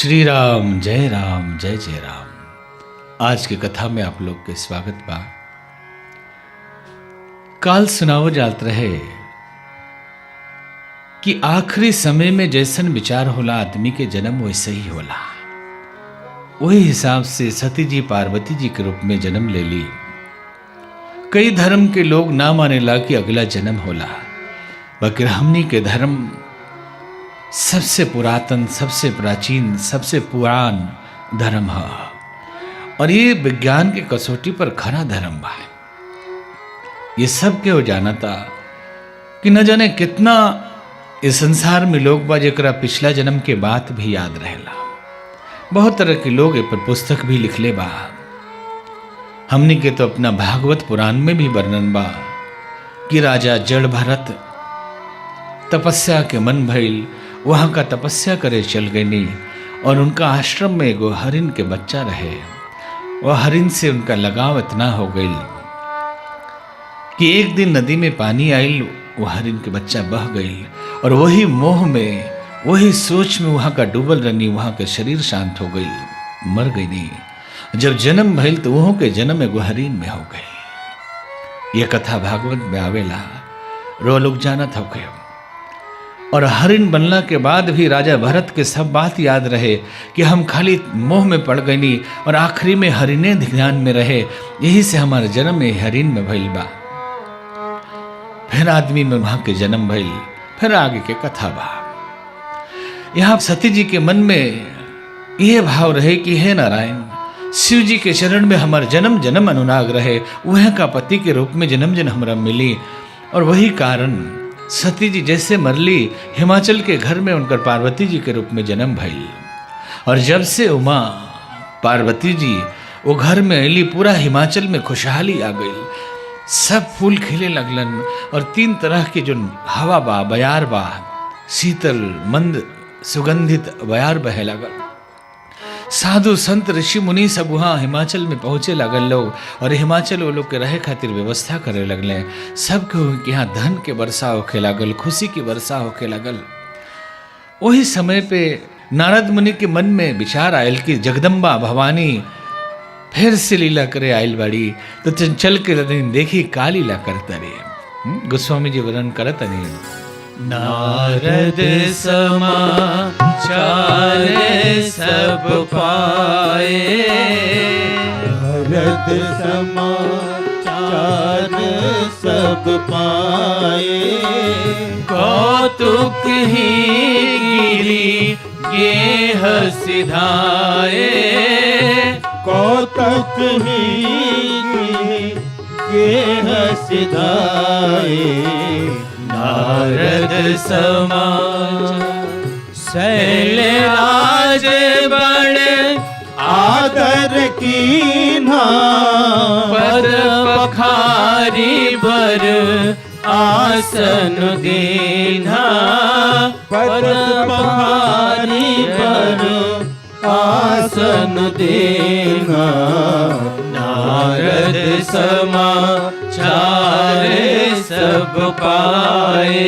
श्री राम जय राम। आज की कथा में आप लोग के स्वागत बा। काल सुनाओ जात रहे कि आखिरी समय में जैसन विचार होला आदमी के जन्म वैसे ही होला। वही हिसाब से सती जी पार्वती जी के रूप में जन्म ले ली। कई धर्म के लोग ना मानेला कि अगला जन्म होला, बाकी हमनी के धर्म सबसे पुरातन, सबसे प्राचीन, सबसे पुरान धर्म है और ये विज्ञान की कसौटी पर खरा धर्म बा। ये सब के हो जाना था कि न जाने कितना इस संसार में लोग बा जेकरा पिछला जन्म के बात भी याद रहेला। बहुत तरह के लोग ए पर पुस्तक भी लिखले बा। हमने के तो अपना भागवत पुराण में भी वर्णन बा कि राजा जड़ भरत तपस्या के मन भइल, वहां का तपस्या करे चल गई और उनका आश्रम में एगो हरिन के बच्चा रहे। वह हरिन से उनका लगाव इतना हो गई कि एक दिन नदी में पानी आयल, वह हरिन के बच्चा बह गई और वही मोह में, वही सोच में वहां का डूबल रहनी, वहां का शरीर शांत हो गई, मर गई नहीं। जब जन्म भइल तो वहों के जन्म एगो हरिन में हो गई। यह कथा भागवत में आवेला, रो लोग जानत हो गए। और हरिन बनला के बाद भी राजा भरत के सब बात याद रहे कि हम खाली मोह में पड़ गई और आखिरी में हरिने ध्यान में रहे, यही से हमारा जन्म में हरिन में भइल बा। फिर आदमी में वहां के जन्म भइल, फिर आगे के कथा बा। यहां सती जी के मन में यह भाव रहे कि हे नारायण, शिव जी के चरण में हमार जन्म जन्म अनुराग रहे, वह का पति के रूप में जन्म जन्म हमरा मिली। और वही कारण सती जी जैसे मरली, हिमाचल के घर में उनकर पार्वती जी के रूप में जन्म भइल। और जब से उमा पार्वती जी वो घर में अली, पूरा हिमाचल में खुशहाली आ गई, सब फूल खिले लगलन और 3 तरह के जो हवा बा, बयार बा, शीतल मंद सुगंधित बयार बहे लगल। साधु संत ऋषि मुनि सब वहाँ हिमाचल में पहुँचे लगल लोग और हिमाचल वो लोग के रहे खातिर व्यवस्था करे लगले। सबके यहाँ धन के वर्षा होके लागल, खुशी की वर्षा होके लगल। वही समय पे नारद मुनि के मन में विचार आयल कि जगदम्बा भवानी फिर से लीला करे आयल बाड़ी, तो चल के देखी का लीला करता रे। गोस्वामी जी वर्णन करत नहीं। नारद समाचार सब पाए, नारद समाचार सब पाए, कौतुक ही गिरी गेह सिधाए, कौतुक ही गिरी गेह सिधाए। नारद समाचार शैलराज बड़ आदर कीन्हा, पद पखारी बर आसन दीन्हा, पद पखारी बर आसन दीन्हा। नारद समाचार सब पाए,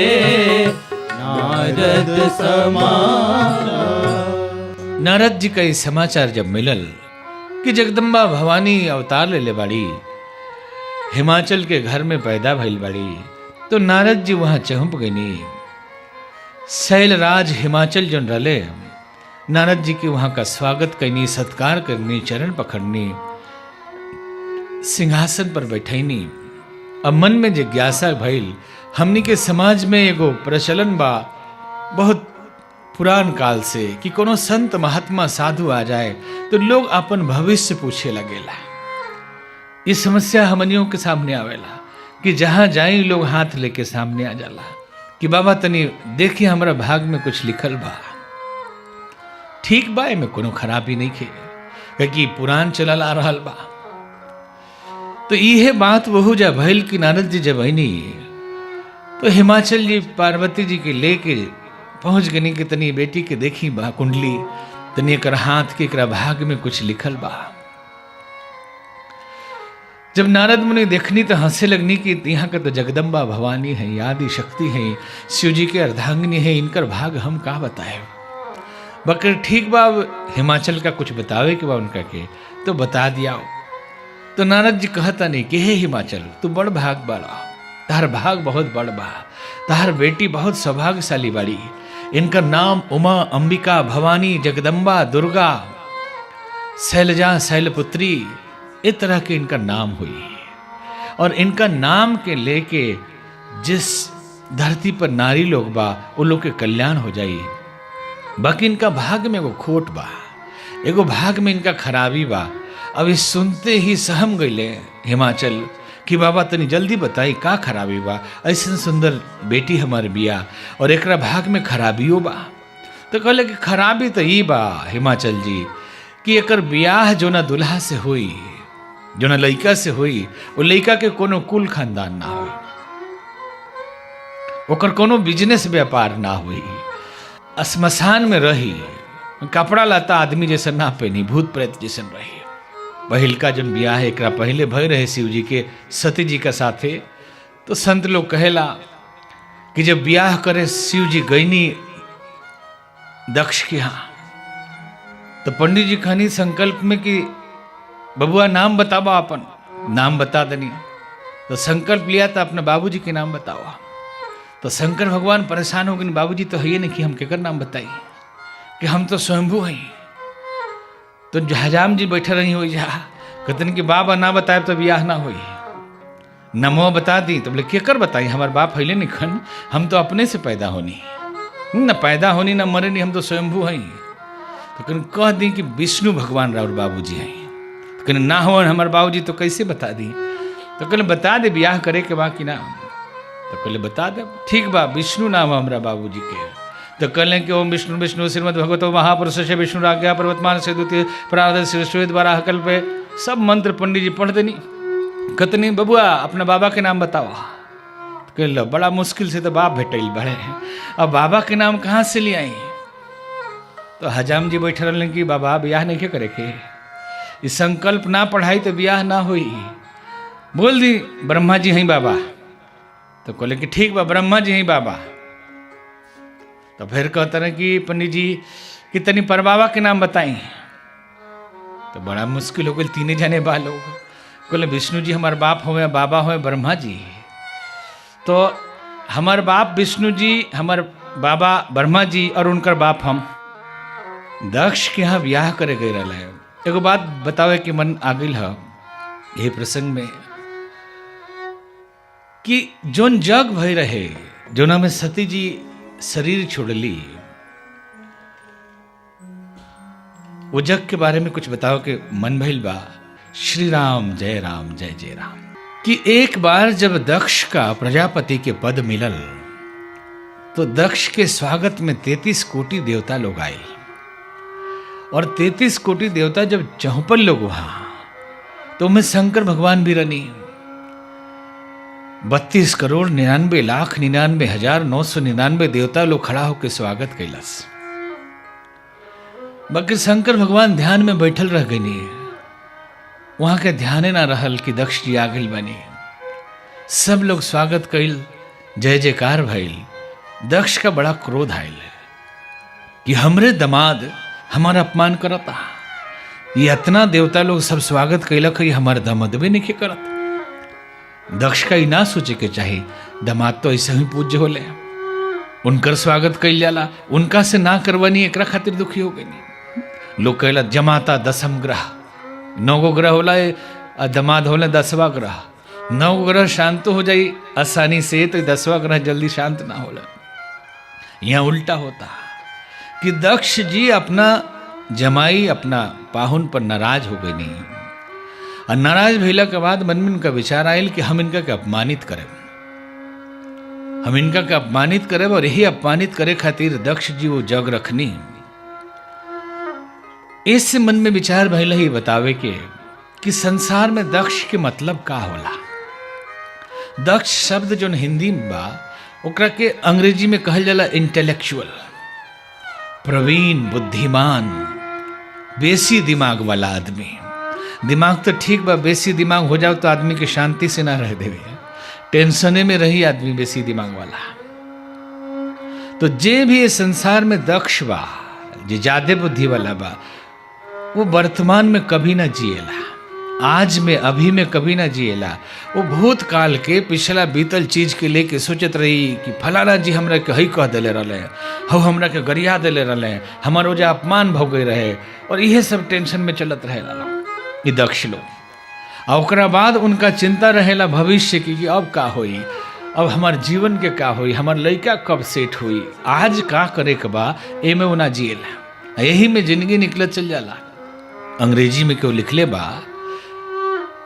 नारद समाचार। नारद जी का ये समाचार जब मिलल कि जगदम्बा भवानी अवतार ले बाड़ी, हिमाचल के घर में पैदा भइल बाड़ी, तो नारद जी वहां चहुप गईनी। शैलराज हिमाचल जन रले, नारद जी के वहां का स्वागत करनी, सत्कार करनी, चरण पकड़नी, सिंहासन पर बैठैनी। अब मन में जिज्ञासा भइल, हमनी के समाज में एगो प्रचलन बा बहुत पुरान काल से कि कोनो संत महात्मा साधु आ जाए तो लोग अपन भविष्य पूछे लगेला। ये समस्या हमनियों के सामने आवेला कि जहां जाई लोग हाथ लेके सामने आ जाला कि बाबा तनी देखिए हमरा भाग में कुछ लिखल बा। ठीक बा, में कोनो खराबी नहीं खे कि पुराण चलल आ रहल बा। तो यह बात वहु जा भइल कि नारद जी जब आईनी तो हिमाचल जी पार्वती जी के लेके पहुंच गनी कि तनी बेटी के देखी बा कुंडली, तनी कर हाथ के एकरा भाग में कुछ लिखल बा। जब नारद मुनि देखनी तो हंसे लगनी कि यहाँ का तो जगदम्बा भवानी है, आदि शक्ति है, शिव जी के अर्धांगिनी है, इनकर भाग हम का बताए। बकर ठीक बा, हिमाचल का कुछ बतावे के बा उनका के तो बता दिया। तो नारद जी कहता नहीं कि हे हिमाचल, तू बड़ भाग बाड़ा, तार भाग बहुत बड़ बा, तार बेटी बहुत सौभाग्यशाली बाड़ी। इनका नाम उमा, अंबिका, भवानी, जगदम्बा, दुर्गा, शैलजा, शैलपुत्री, इस तरह के इनका नाम हुई। और इनका नाम के लेके जिस धरती पर नारी लोग बा वो लोग के कल्याण हो जाई। बाकी इनका भाग में वो खोट बा, एगो भाग में इनका खराबी बा। अब इस सुनते ही सहम गईले हिमाचल कि बाबा तनी जल्दी बताई का खराबी बा, ऐसा सुंदर बेटी हमार बिया और एकरा भाग में खराबियो बा। तो कहले कि खराबी तो ई बा हिमाचल जी कि एकर बियाह जो ना दुल्हा से हुई, जो ना लड़का से हुई, वो लड़का के कोनो कुल खानदान ना हुई, ओकर कोनो बिजनेस व्यापार ना हुई, श्मशान में रही, कपड़ा लता आदमी जैसा ना पहनी, भूत प्रेत जैसन रही। पहिल का जन बियाह है एकरा पहले भय रहे शिव जी के सती जी का साथे। तो संत लोग कहेला कि जब बियाह करे शिव जी गईनी दक्ष के यहाँ, तो पंडित जी कहनी संकल्प में कि बबुआ नाम बतावा, अपन नाम बता दनी। तो संकल्प लिया था अपने बाबूजी के नाम बतावा। तो शंकर भगवान परेशान हो गए, बाबूजी तो है नहीं कि हम केकर नाम बताई, कि हम तो स्वयंभू हैं। तो हजाम जी बैठे रही हो जा, कहते कि बाबा ना बताए तो बियाह ना हुई, नमो बता दी। तो बोले केकर बताई, हमारे बाप है नहीं खन, हम तो अपने से पैदा होनी, न पैदा होनी न मरे नहीं, हम तो स्वयंभू हैं। तो कहने कह दी कि विष्णु भगवान राउर बाबूजी हैं। तो कहने ना हो हमारे बाबूजी, तो कैसे बता दी। तो कहले बता दे बियाह करे के बा कि ना। तो कहले बता दे, ठीक बा, विष्णु नाम है हमारा बाबूजी के। तो कहले कि ओम विष्णु विष्णु श्रीमद भगवतो महापुरुष से विष्णु आज्ञा पर्वतमान से द्वितीय प्रारब्ध श्वेत बारह कल्प पे सब मंत्र पंडित जी पढ़ देनी। कहतनी बबुआ अपना बाबा के नाम बताओ। तो कहल बड़ा मुश्किल से तो बाप भेटल बड़े, अब बाबा के नाम कहाँ से ले आई। तो हजाम जी बैठे रहने कि बाबा बियाह नहीं करे के, इस संकल्प ना पढ़ाई तो बियाह ना हुई। बोल दी ब्रह्मा जी हैं बाबा। तो कहले कि ठीक बा, ब्रह्मा जी हैं बाबा। तो फिर कहते रहे कि पंडित जी कि तनी पर बाबा के नाम बताई। तो बड़ा मुश्किल हो गई, तीन जने बा लोग। कहले विष्णु जी हमारे बाप हुए, बाबा हुए ब्रह्मा जी। तो हमारे बाप विष्णु जी, हमारे बाबा ब्रह्मा जी और उनकर बाप हम। दक्ष के यहाँ ब्याह करे गए रहा है। एगो बात बतावे कि मन आ गई है यही प्रसंग में कि जोन जग भय रहे, जोना में सती जी शरीर छोड़ली, वो जग के बारे में कुछ बताओ कि मन भइल बा। श्री राम जय जय राम। कि एक बार जब दक्ष का प्रजापति के पद मिलल तो दक्ष के स्वागत में 33 कोटि देवता लोग आए। और 33 कोटि देवता जब चौपन लोग वहां, तो उनमें शंकर भगवान भी रनी। 32 करोड़ 99 लाख 99 हजार 999 देवता लोग खड़ा होकर स्वागत कैलस। बाकी शंकर भगवान ध्यान में बैठल रह गई, वहां के ध्यान ना रहल कि दक्ष जी आ गई बनी। सब लोग स्वागत कैल, जय जयकार भइल। दक्ष का बड़ा क्रोध आयल कि हमरे दमाद हमारा अपमान करता, ये इतना देवता लोग सब स्वागत कैलक, ये हमारे दमाद भी नहीं करत। दक्ष का ही ना सोचे के चाहिए, दमाद तो ऐसे ही पूज्य होले, उनकर स्वागत कैल जाला, उनका से ना करवानी एकरा खातिर दुखी हो गई। लोग कहला जमाता दसम ग्रह, 9 ग्रह होला, दमाद होला 10वां ग्रह। 9 ग्रह शांत हो जाई आसानी से, तो 10वां ग्रह जल्दी शांत ना होला। यहाँ उल्टा होता कि दक्ष जी अपना जमाई, अपना पाहुन पर नाराज हो गई नहीं। और नाराज भइला के बाद मन में उनका विचार आयल कि हम इनका के अपमानित करें, हम इनका के अपमानित करें। और यही अपमानित करे खातिर दक्ष जी वो जग रखनी। इस मन में विचार भइला ही बतावे के कि संसार में दक्ष के मतलब का होला। दक्ष शब्द जो हिंदी में बा, ओकरा के अंग्रेजी में कहल जाला इंटेलेक्चुअल, प्रवीण, बुद्धिमान, बेसी दिमाग वाला आदमी। दिमाग तो ठीक बा, बेसी दिमाग हो जाओ तो आदमी के शांति से ना रह देवे, टेंशने में रही आदमी बेसी दिमाग वाला। तो जे भी इस संसार में दक्ष बा, जो ज्यादा बुद्धि वाला बा वो वर्तमान में कभी ना जिएला, आज में अभी में कभी ना जिएला। वो भूतकाल के पिछला बीतल चीज के लेके सोचत रही कि फलाना जी हमरा के हई कह दिले रहे, हो हमरा के गरिया दिले रहे, हमार ओजा अपमान भ गई रहे, और इहे सब टेंशन में चलत रहेला ये दक्ष लोग। और ओकरा बाद उनका चिंता रहेला भविष्य की कि अब का होई, अब हमार जीवन के का होई, हमार लड़का कब सेट हुई, आज का करे के बा एमे वो ना जिएला, यही में जिंदगी निकलत चल जाला। अंग्रेजी में क्यों लिखले बा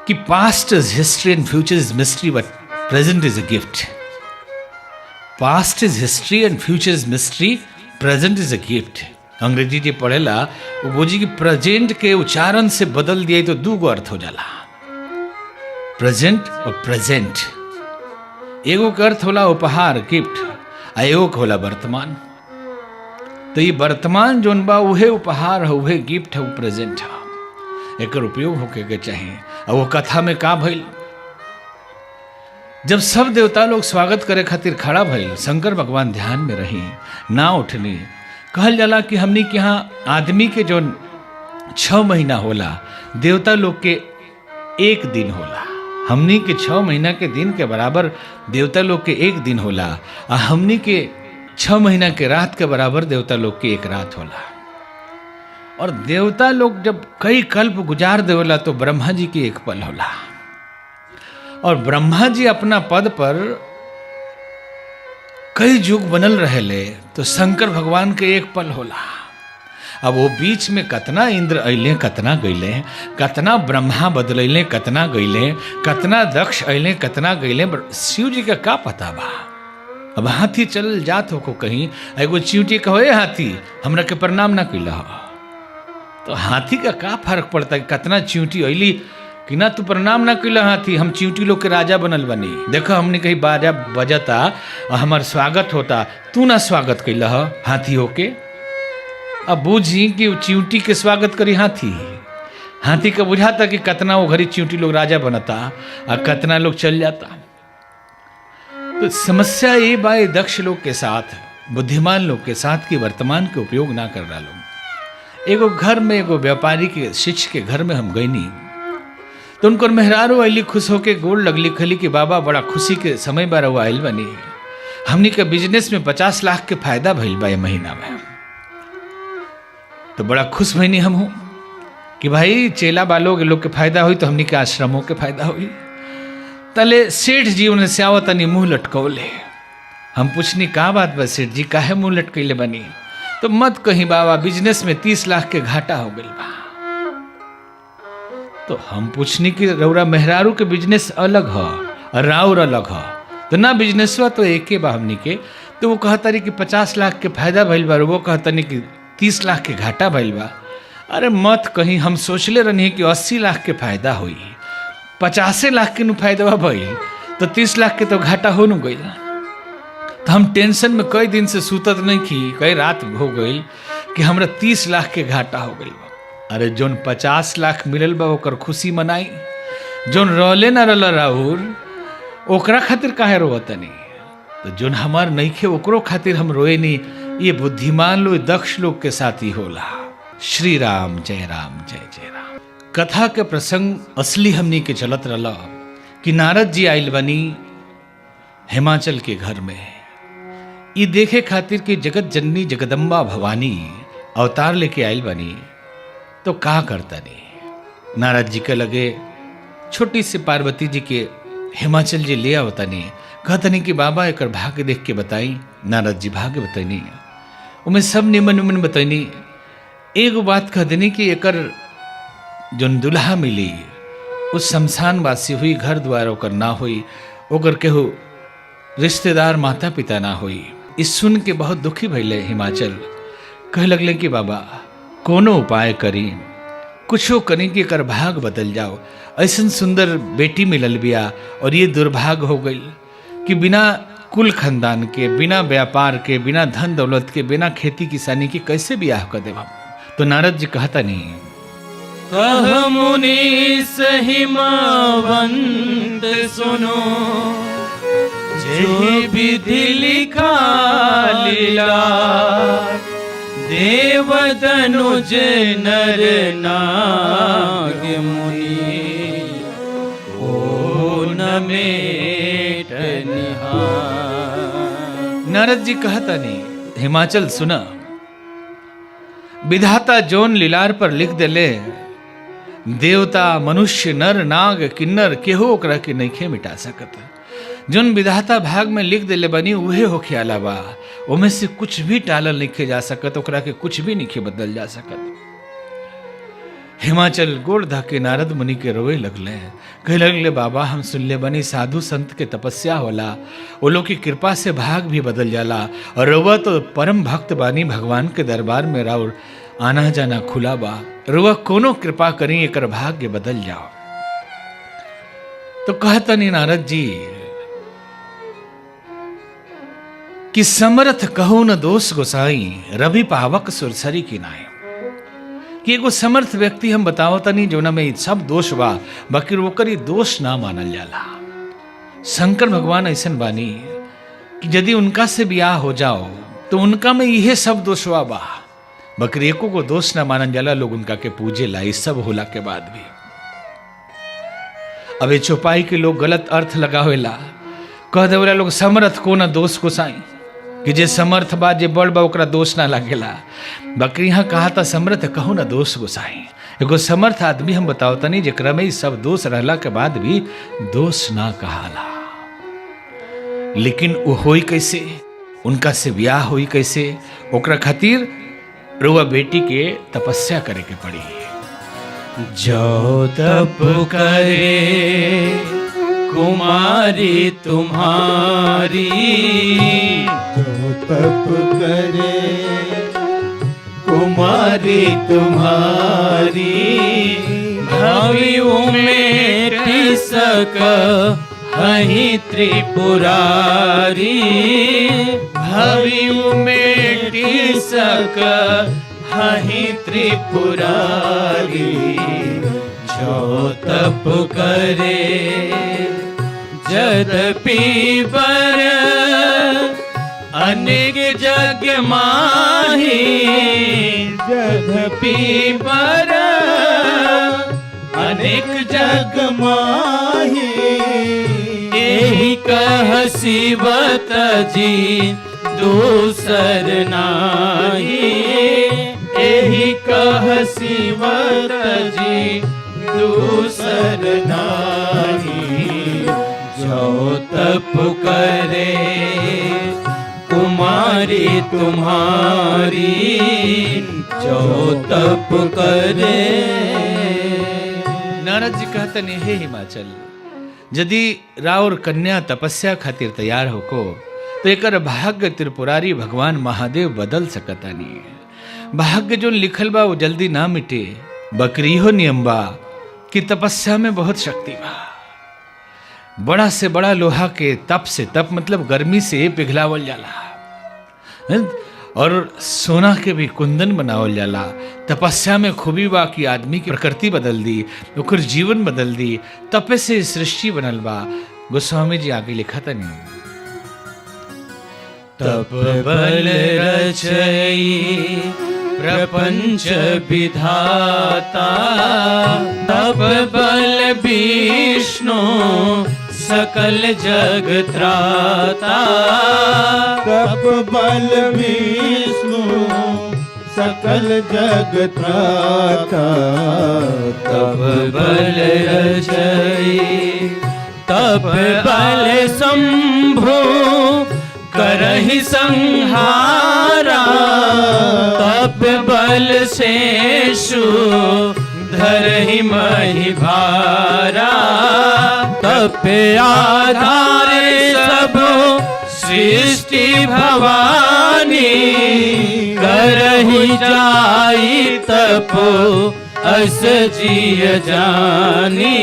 कि past is history and future is mystery but present is a gift. Past is history and future is mystery, present is a gift. अंग्रेजी जी पढ़ेला वो बोझी कि प्रेजेंट के उच्चारण से बदल दिए तो दो गो अर्थ हो जाला, प्रेजेंट और प्रेजेंट। एगो के अर्थ होला उपहार गिफ्ट, आ एगो के होला वर्तमान। तो ये वर्तमान जोन बा उहे उपहार है, उहे गिफ्ट है, वो प्रेजेंट है, एकर उपयोग होके के चाहिए। और वो कथा में का भइल, जब सब देवता लोग स्वागत करे खातिर खड़ा भइल, शंकर भगवान ध्यान में रही ना उठनी। कहल जाला कि हमनी के यहाँ आदमी के जो 6 महीना होला, देवता लोग के 1 दिन होला। हमनी के 6 महीना के दिन के बराबर देवता लोग के 1 दिन होला, और हमनी के 6 महीना के रात के बराबर देवता लोग के 1 रात होला। और देवता लोग जब कई कल्प गुजार देवला तो ब्रह्मा जी की 1 पल होला, और ब्रह्मा जी अपना पद पर कई युग बनल रहेले तो शंकर भगवान के 1 पल होला। अब वो बीच में कतना इंद्र अइले, कतना गइले, कतना ब्रह्मा बदलैले, कतना गइले, कतना दक्ष अइले, कतना गइले, शिव जी का पता बा। अब हाथी चल जात हो को कहीं, एगो चींटी कहो ए हाथी हमरा के प्रणाम ना कइला, तो हाथी का फर्क पड़ता है कतना चींटी अइली कि ना तू प्रणाम ना कइला हाथी, हम चींटी लोग के राजा बनल बनी। देखो हमने कहीं बाजा बजता और हमार स्वागत होता, तू ना स्वागत कइला हाथी होके। अब बूझी कि चींटी के स्वागत करी हाथी, हाथी का बुझाता कि कतना वो घरी चींटी लोग राजा बनता और कतना लोग चल जाता। तो समस्या ये बाए दक्ष लोग के साथ, बुद्धिमान लोग के साथ कि वर्तमान के उपयोग ना कर डालो। एगो घर में एगो व्यापारी के शिष्य के घर में हम गईनी, तो उनको मेहरारू आइली खुश होके गोड़ लगली, खली कि बाबा बड़ा खुशी के समय बार वो आइल बनी, हमनी के बिजनेस में 50 लाख के फायदा भइल बा महीना में। तो बड़ा खुश भईनी हम हूँ कि भाई चेला बालों के लोग के फायदा हुई तो हमनी के आश्रमों के फायदा हुई। तले सेठ जी उन्हें से आवत तनी मुंह लटकौले। हम पूछनी का बात बा सेठ जी, काहे मुंह लटकैले बनी? तो मत कहीं बाबा बिजनेस में 30 लाख के घाटा हो गई बा। तो हम पूछनी कि रौरा मेहरारू के बिजनेस अलग है और राउर अलग है, तो ना बिजनेस हुआ तो एक बा हमनी के। तो वो कहता रही कि 50 लाख के फायदा भइल बा, वो कहता नहीं कि 30 लाख के घाटा भइल बा। अरे मत कहीं, हम सोचले रहनी कि 80 लाख के फायदा हुई, 50 लाख के फायदा भइल तो 30 लाख के तो घाटा हो न गई। तो हम टेंशन में कई दिन से सूतत नहीं की, कई रात हो गई कि हमरा 30 लाख के घाटा हो गई। अरे जोन 50 लाख मिलल बा ओकर खुशी मनाई, जोन रहले ना रहल राहुल ओकरा खातिर काहे रोवतनी? तो जोन हमार नहीं खे ओकरो खातिर हम रोए नहीं। ये बुद्धिमान लोग दक्ष लोग के साथ ही होला। श्री राम जय जय राम। कथा के प्रसंग असली हमनी के चलत रहला कि नारद जी आइल बनी हिमाचल के घर में, ये देखे खातिर कि जगत जननी जगदम्बा भवानी अवतार लेके आइल बनी। तो का करता नहीं, नारद जी के लगे छोटी सी पार्वती जी के हिमाचल जी ले आवतनी, कहतनी कि बाबा एक भाग्य देख के बताई। नारद जी भाग्य बताइनी, उमें सब निमन उमन बताइनी। एगो बात कह देनी कि एकर जोन दुल्हा मिली उस शमशान वासी हुई, घर द्वार ओकर ना हुई, ओकर केहू रिश्तेदार माता पिता ना हुई। इस सुन के बहुत दुखी भइले हिमाचल। कह लगले कि बाबा कोनो उपाय करी, कुछो करी कि एकर भाग बदल जाओ। ऐसन सुंदर बेटी मिलल बिया और ये दुर्भाग्य हो गई कि बिना कुल खानदान के, बिना व्यापार के, बिना धन दौलत के, बिना खेती किसानी के कैसे ब्याह कर देव। तो नारद जी कहता नहीं, कह मुनीस हिमवंत सुनो, जे विधि लिखा लीला, देव तनुज नर नाग मुनि ओ न मेट निहार। नारद जी कहता नहीं, हिमाचल सुना, विधाता जोन लीलार पर लिख देले, देवता मनुष्य नर नाग किन्नर केहू ओकरा के नइखे मिटा सकत। जोन विधाता भाग में लिख देले बनी उहे होखे आला बा, ओमे से कुछ भी टालल नइखे जा सकत, ओकरा के कुछ भी नइखे बदल जा सकत। हिमाचल गोड़ धाके नारद मुनि के रोए लगले, कहे लगले, बाबा हम सुनले बनी साधु संत के तपस्या होला, वो लोग की कृपा से भाग भी बदल जाला, और रुआ तो परम भक्त बानी, भगवान के दरबार में राउर आना जाना खुला बा, रुआ कोनो कृपा करी एकर भाग्य बदल जाओ। तो कहतनी नारद जी कि समर्थ कहो न दोष गोसाई, रवि पावक सुरसरी की नाय। कि एगो समर्थ व्यक्ति हम बताओ तनी जो ना में सब दोष बा, बाकी ओकर ई दोष ना मानल जाला। शंकर भगवान ऐसन बानी कि यदि उनका से ब्याह हो जाओ तो उनका में यह सब दोषवा बा, बकरी एको को दोष ना मानल जाला, लोग उनका के पूजे ला, सब होला के बाद भी। अबे चौपाई के लोग गलत अर्थ लगावेला, कह देवेला लोग समर्थ को ना दोष को साई, कि जे समर्थ बा जे बड़ बा ओकरा दोष ना लागेला। बकरी यहाँ कहा था समर्थ कहो ना दोष गोसाई। एगो समर्थ आदमी हम बताओ तनी जेकरा में सब दोष रहला के बाद भी दोष ना कहाला। लेकिन वो होई कैसे, उनका से ब्याह होई कैसे, ओकरा खातिर रुआ बेटी के तपस्या करे के पड़ी। जो तप करे कुमारी तुम्हारी, जो तप करे कुमारी तुम्हारी, भवि उमेटि सक हहि त्रिपुरारी, भवि उमेटि सक हहि त्रिपुरारी। जो तप करे यद्यपि बर अनेक जग माही, यद्यपि बर अनेक जग माही, एहि कह शिवत जी दूसर नाही, एहि कह शिवत जी दूसर नाही। जो तप करे कुमारी तुम्हारी, जो तप करे। नारद जी कहते ने, हे हिमाचल, यदि राउर कन्या तपस्या खातिर तैयार होको तो एकर भाग्य त्रिपुरारी भगवान महादेव बदल सकता नहीं। भाग्य जो लिखल बा वो जल्दी ना मिटे, बकरी हो नियम बा कि तपस्या में बहुत शक्ति बा। बड़ा से बड़ा लोहा के तप से, तप मतलब गर्मी से पिघलावल जाला, और सोना के भी कुंदन बनावल जाला। तपस्या में खूबी बा कि आदमी की प्रकृति बदल दी, ओकर जीवन बदल दी, तपे से सृष्टि बनल बा। गोस्वामी जी आगे लिखा था नहीं, तप बल रचई प्रपंच विधाता, तप बल विष्णु सकल जग त्राता, तप बल विष्णु सकल जग त्राता, तप बल रचई तप बल शंभु करहि संहारा, तप बल शेषु धरहि महि भारा, तप आधारे सब सृष्टि भवानी, करहि जाई तपो अस जिय जानी,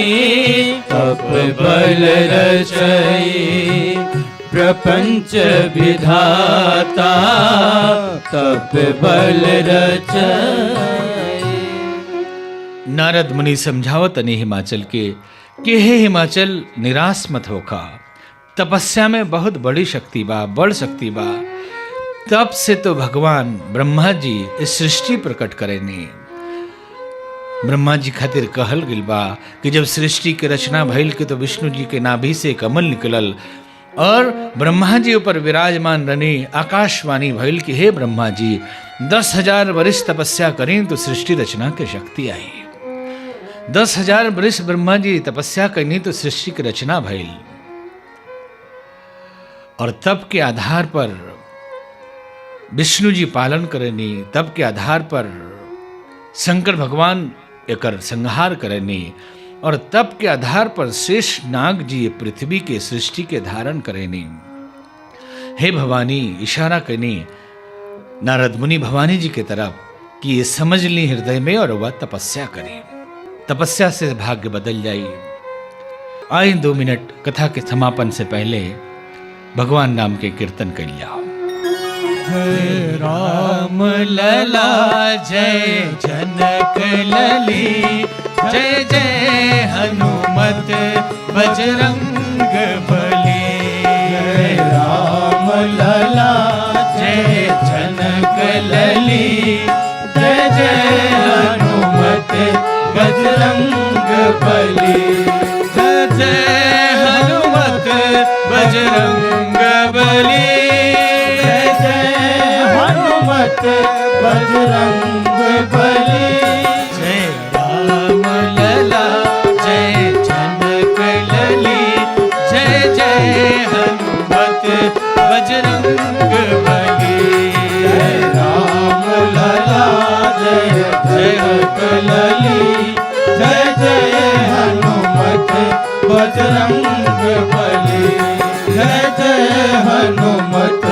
तप बल रचई प्रपंच विधाता, तप बल रचई। नारद मुनि समझावत नहीं हिमाचल के कि हे हिमाचल, निराश मत होका, तपस्या में बहुत बड़ी शक्ति बा, बड़ शक्ति बा। तब से तो भगवान ब्रह्मा जी इस सृष्टि प्रकट करेनी। ब्रह्मा जी खातिर कहल गिल बा कि जब सृष्टि के रचना भइल के तो विष्णु जी के नाभि से कमल निकलल और ब्रह्मा जी ऊपर विराजमान रनी आकाशवाणी भइल कि हे ब्रह्मा जी 10,000 वर्ष तपस्या करें तो सृष्टि रचना के शक्ति आई। 10,000 वर्ष ब्रह्मा जी तपस्या करनी तो सृष्टि की रचना भइल। और तब के आधार पर विष्णु जी पालन करनी, तब के आधार पर शंकर भगवान एकर संहार करनी और तब के आधार पर शेष नाग जी पृथ्वी के सृष्टि के धारण करेनी। हे भवानी इशारा करनी नारद मुनि भवानी जी की तरफ कि ये समझ ली हृदय में और वह तपस्या करें, तपस्या से भाग्य बदल जाई। आए 2 मिनट कथा के समापन से पहले भगवान नाम के कीर्तन कर लिया। जय राम लला जय जनक लली, जय जय हनुमत बजरंग बली। जय राम लला जय जनक लली, जय जय हनुमत बजरंग बली। जय जय हनुमत बजरंग बली, बजरंग बली। जय राम लला जय जनक लली, जय जय हनुमत बजरंग बली। जय राम लला जय जनक लली, जय जय हनुमत बजरंग बली। जय जय हनुमत